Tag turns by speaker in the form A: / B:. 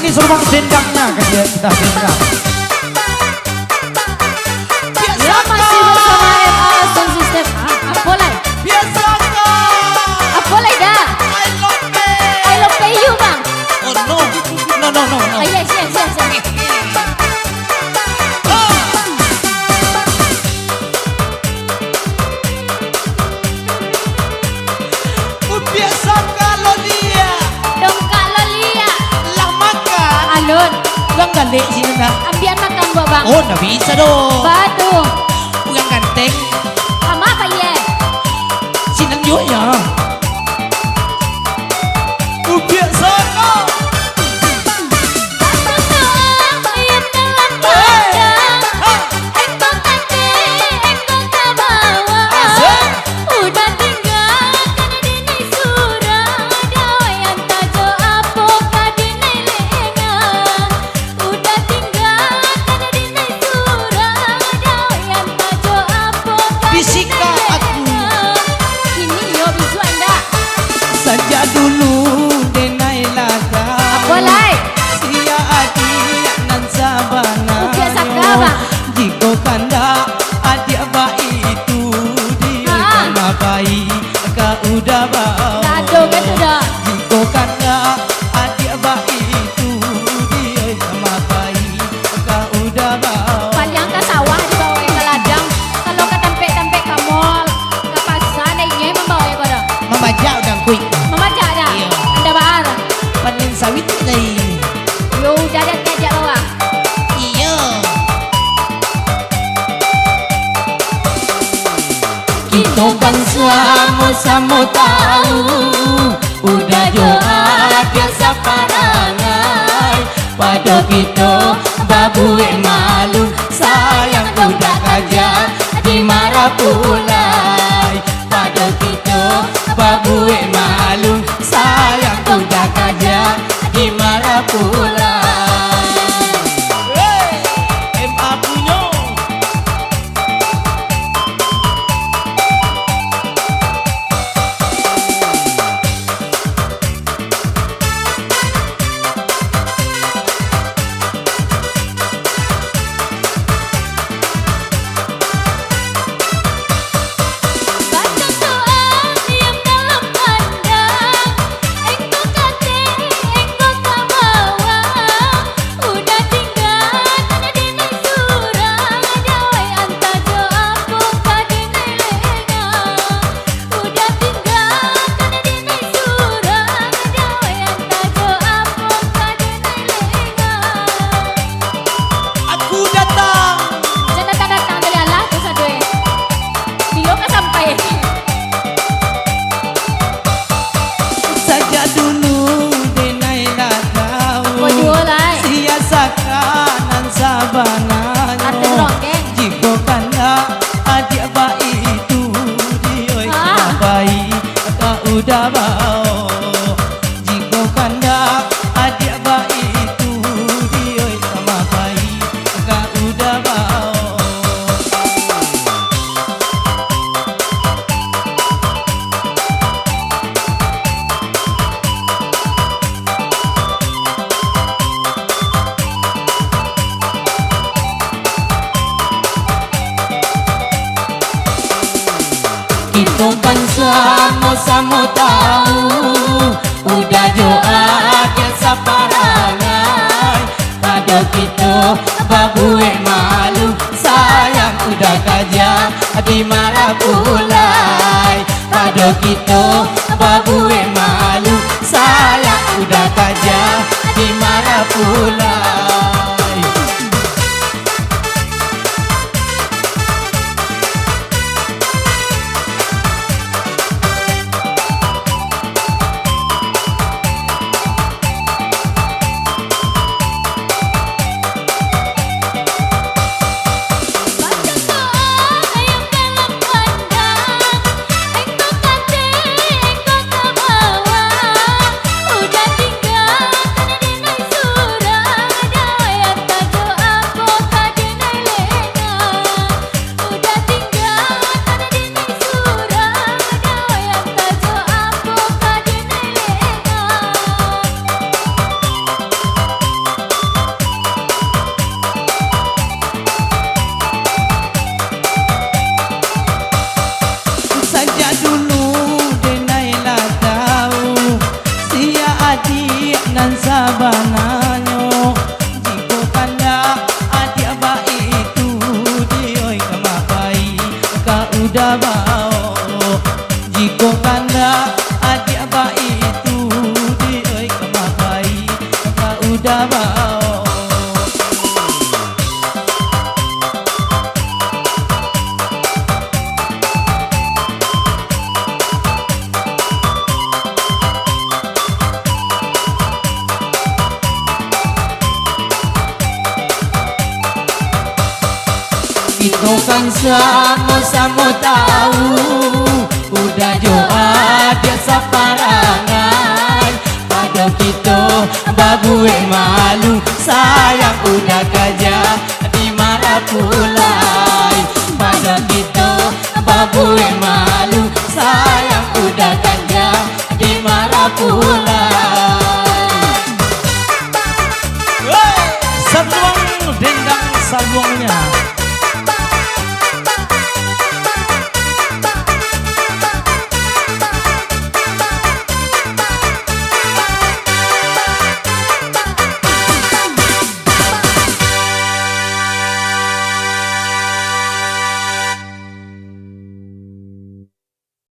A: Ini suruh dendangnya kan dia kita dendang.
B: Ya masih bersama MA Sound System. Apa lagi?
C: Biasanya
B: Apa lagi dah? I love you bang.
C: Oh no. No no no no.
B: Oh yes yes yes.
C: Biasa kalau dia
B: Dong kalau lihat
C: lah makan.
B: alun
C: Ulang galik sih nak.
B: ambian makan buat bang.
C: Oh nggak bisa dong.
B: Batu.
C: Ulang ganteng.
B: Ama apa ye?
C: Sinang juga ya. Biasa kau. Bisika aku saja dulu denai laga.
B: Apa lai?
C: Sia adik nan sabana.
B: Biasa kau bang.
C: Jika kanda adik baik itu dia sama baik kau udah bawa.
B: Gado kan sudah.
C: Jika kanda adik baik itu dia sama baik kau udah bawa.
B: Paling ke sawah dibawa ke ladang. Kalau ke tempe-tempe ke mall, ke pasar, naiknya membawa ya kau.
C: Membaca udah kuih.
B: Membaca dah.
C: Iya.
B: Anda bahar.
C: Panen sawit lagi.
B: Yo udah ada ngajak bawa.
C: Iya.
B: Kita kan sama-sama tahu. Udah doa biasa parangai.
C: Pada kita babu malu sayang udah kaja dimarah pulai. Pada kita babu malu sayang udah kaja dimarah pulai. MA punya.
B: Baca doa diam dalam pandang. Engkau kate, engkau tak bawa. Udah tinggal tanya dinai surang. Dawai anta doa buka dinai lenga. Udah tinggal tanya dinai surang. Dawai anta doa buka dinai lenga.
C: Aku datang.
B: Jangan datang-datang dari Allah tu satu Bilo ka sampai.
C: Saja dulu denai tahu.
B: Kau jualai.
C: Sia sakanan sabananya.
B: Artis rongkeng.
C: Jika kanda adik baik itu dia
B: Ah.
C: baik kau udah bawa. Jika kanda adik baik itu dia sama baik kau udah bawa. Kita kan sama-sama tahu. Udah doa biasa parangai. Pada kita babu malu sayang udah kaja dimarah pulai. Pada kita babu malu sayang udah kaja dimarah pulai.
B: Baca doa yang dalam pandang. Engkau kate, engkau tak bawa. Udah tinggal tanya
C: nanyo jiko kanda adik baik itu dioi kemapai ka udah bau jiko kanda adik baik itu dioi kemapai ka udah bau. Itu kan sama-sama tahu udah doa dia saparangan pada kita babu malu sayang udah kerja dimarah pulai pada kita babu malu